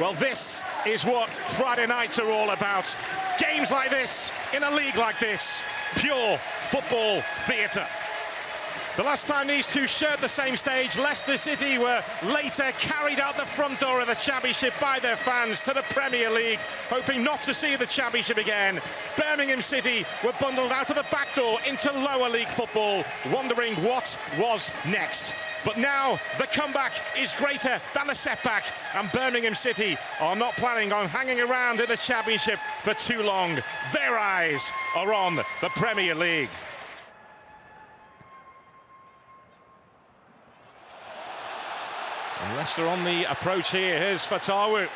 Well, this is what Friday nights are all about. Games like this, in a league like this, pure football theatre. The last time these two shared the same stage, Leicester City were later carried out the front door of the Championship by their fans to the Premier League, hoping not to see the Championship again. Birmingham City were bundled out of the back door into lower league football, wondering what was next. But now the comeback is greater than the setback, and Birmingham City are not planning on hanging around in the Championship for too long. Their eyes are on the Premier League. And Leicester on the approach here. Here's Fatawu.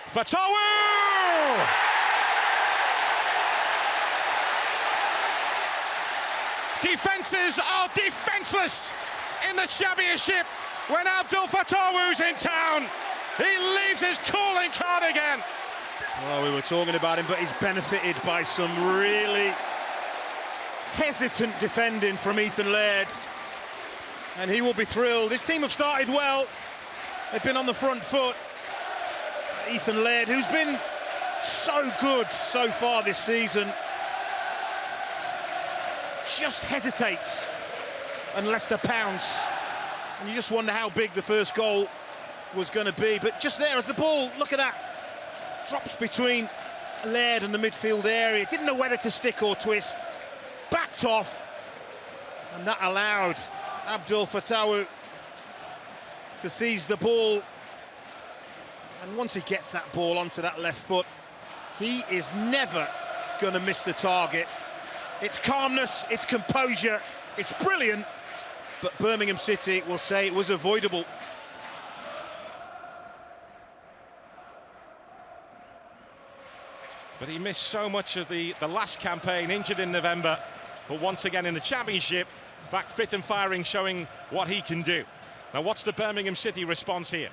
Fatawu! Defences are defenceless in the Championship when Abdul Fatawu's in town. He leaves his calling card again. Well, we were talking about him, but he's benefited by some really hesitant defending from Ethan Laird. And he will be thrilled. His team have started well. They've been on the front foot. Ethan Laird, who's been so good so far this season, just hesitates and Leicester pounce. And you just wonder how big the first goal was going to be. But just there as the ball, look at that, drops between Laird and the midfield area. Didn't know whether to stick or twist. Backed off. And that allowed Abdul Fatawu to seize the ball. And once he gets that ball onto that left foot, he is never going to miss the target. It's calmness, it's composure, it's brilliant, but Birmingham City will say it was avoidable. But he missed so much of the last campaign, injured in November, but once again in the Championship, back fit and firing, showing what he can do. Now, what's the Birmingham City response here?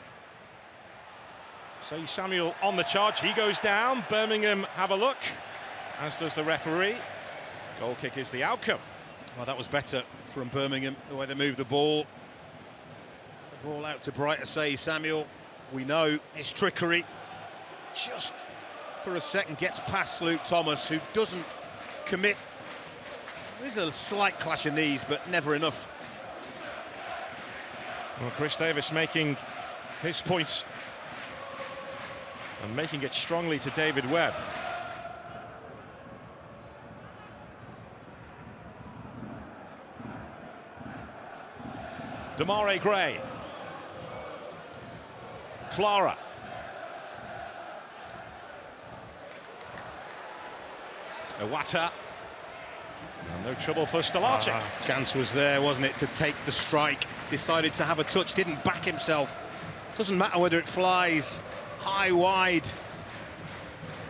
Say Samuel on the charge, he goes down. Birmingham have a look, as does the referee. Goal kick is the outcome. Well, that was better from Birmingham, the way they moved the ball. The ball out to Brighter, say Samuel. We know his trickery. Just for a second gets past Luke Thomas, who doesn't commit. There's a slight clash of knees, but never enough. Well, Chris Davis making his points and making it strongly to David Webb. Demarai Gray. Clara. Iwata. No trouble for Stalacic. Chance was there, wasn't it, to take the strike. Decided to have a touch, didn't back himself. Doesn't matter whether it flies high, wide.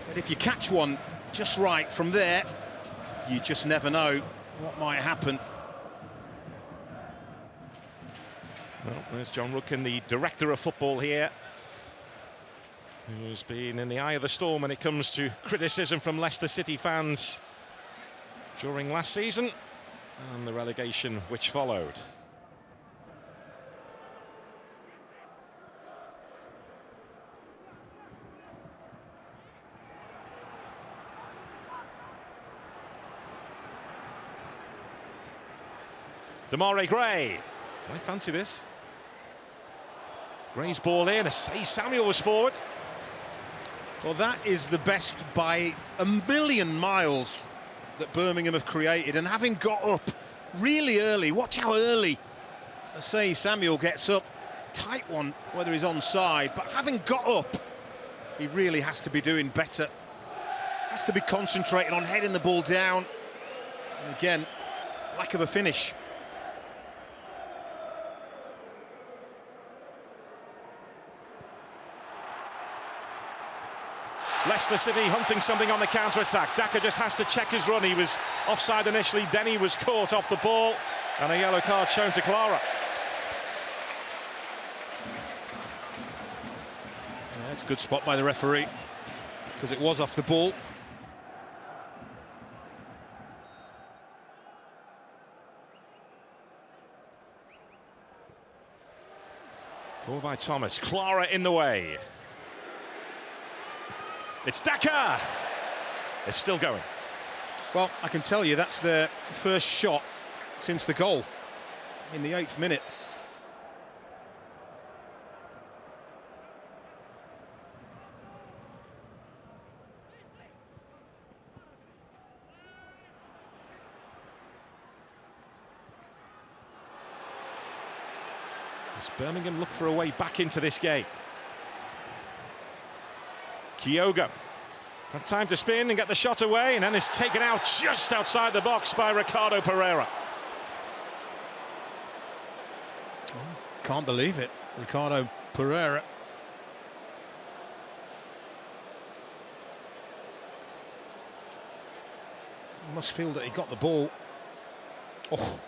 But if you catch one just right from there, you just never know what might happen. Well, there's John Rookin, the director of football here, who's been in the eye of the storm when it comes to criticism from Leicester City fans during last season and the relegation which followed. Demarai Gray. I fancy this. Gray's ball in, Say Samuel was forward. Well, that is the best by a million miles that Birmingham have created, and having got up really early, watch how early Say Samuel gets up. Tight one, whether he's onside, but having got up, he really has to be doing better. Has to be concentrating on heading the ball down. And again, lack of a finish. Leicester City hunting something on the counter-attack. Daka just has to check his run. He was offside initially, then he was caught off the ball, and a yellow card shown to Clara. Yeah, that's a good spot by the referee, because it was off the ball. Forward by Thomas. Clara in the way. It's Dakar. It's still going. Well, I can tell you that's their first shot since the goal in the 8th minute. As Birmingham look for a way back into this game. Kyogo had time to spin and get the shot away, and then is taken out just outside the box by Ricardo Pereira. Can't believe it, Ricardo Pereira. Must feel that he got the ball. Oh,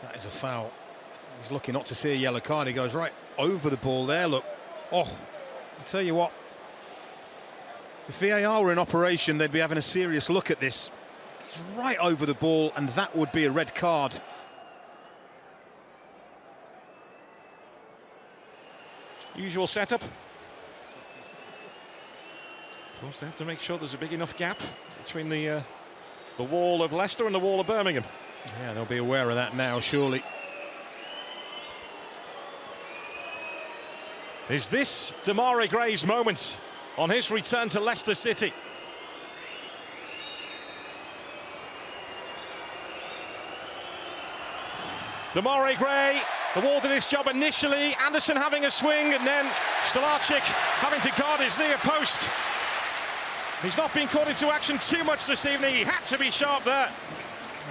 that is a foul. He's lucky not to see a yellow card. He goes right over the ball there, look. Oh, I'll tell you what. If VAR were in operation, they'd be having a serious look at this. He's right over the ball, and that would be a red card. Usual setup. Of course, they have to make sure there's a big enough gap between the wall of Leicester and the wall of Birmingham. Yeah, they'll be aware of that now, surely. Is this Demarai Gray's moment on his return to Leicester City? Demarai Gray, the wall did its job initially, Anderson having a swing, and then Stolarczyk having to guard his near post. He's not been caught into action too much this evening, he had to be sharp there.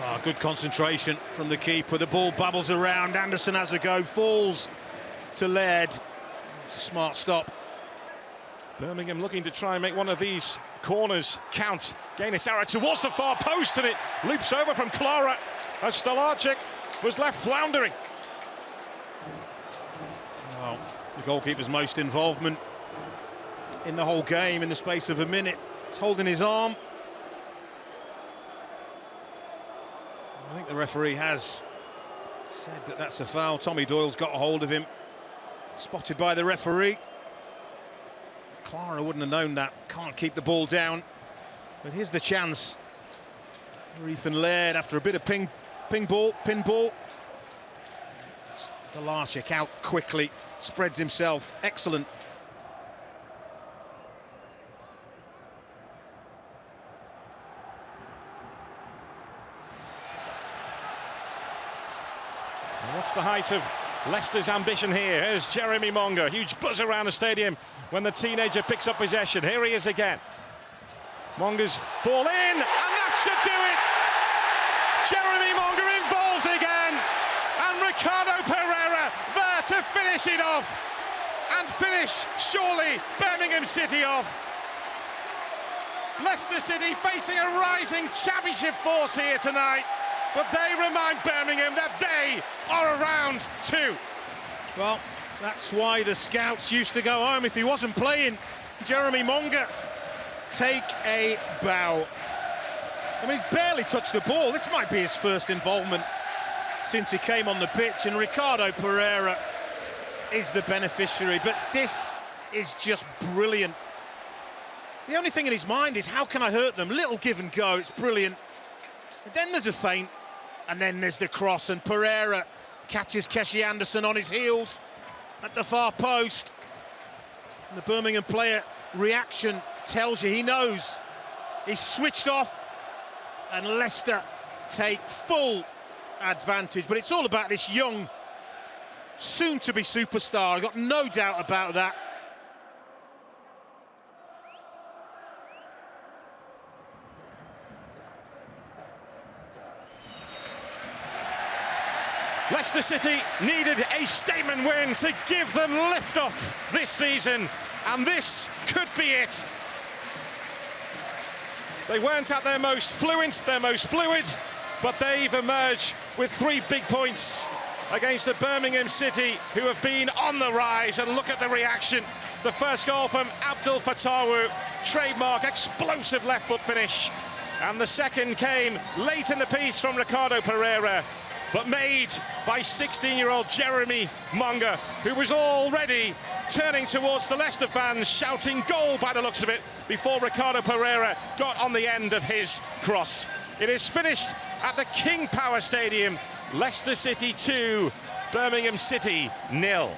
Oh, good concentration from the keeper, the ball bubbles around, Anderson has a go, falls to Laird. It's a smart stop. Birmingham looking to try and make one of these corners count. Gain its arrow towards the far post, and it loops over from Clara as Stolarczyk was left floundering. Well, the goalkeeper's most involvement in the whole game in the space of a minute. He's holding his arm. I think the referee has said that that's a foul. Tommy Doyle's got a hold of him. Spotted by the referee. Clara wouldn't have known that. Can't keep the ball down. But here's the chance for Ethan Laird after a bit of pinball. Stolarczyk out quickly, spreads himself. Excellent. And what's the height of Leicester's ambition here? Here's Jeremy Monga. Huge buzz around the stadium when the teenager picks up possession. Here he is again. Monga's ball in, and that should do it. Jeremy Monga involved again, and Ricardo Pereira there to finish it off, and finish surely Birmingham City off. Leicester City facing a rising championship force here tonight, but they remind Birmingham that they are around too. Well, that's why the scouts used to go home if he wasn't playing. Jeremy Monga, take a bow. I mean, he's barely touched the ball. This might be his first involvement since he came on the pitch, and Ricardo Pereira is the beneficiary. But this is just brilliant. The only thing in his mind is, how can I hurt them? Little give and go, it's brilliant. And then there's a feint, and then there's the cross, and Pereira catches Keshi Anderson on his heels at the far post. And the Birmingham player reaction tells you he knows. He's switched off, and Leicester take full advantage. But it's all about this young, soon-to-be superstar. I've got no doubt about that. Leicester City needed a statement win to give them lift-off this season, and this could be it. They weren't at their most fluent, their most fluid, but they've emerged with 3 big points against the Birmingham City, who have been on the rise. And look at the reaction. The first goal from Abdul Fatawu, trademark explosive left foot finish. And the second came late in the piece from Ricardo Pereira. but made by 16-year-old Jeremy Monga, who was already turning towards the Leicester fans, shouting goal by the looks of it, before Ricardo Pereira got on the end of his cross. It is finished at the King Power Stadium. Leicester City 2, Birmingham City 0.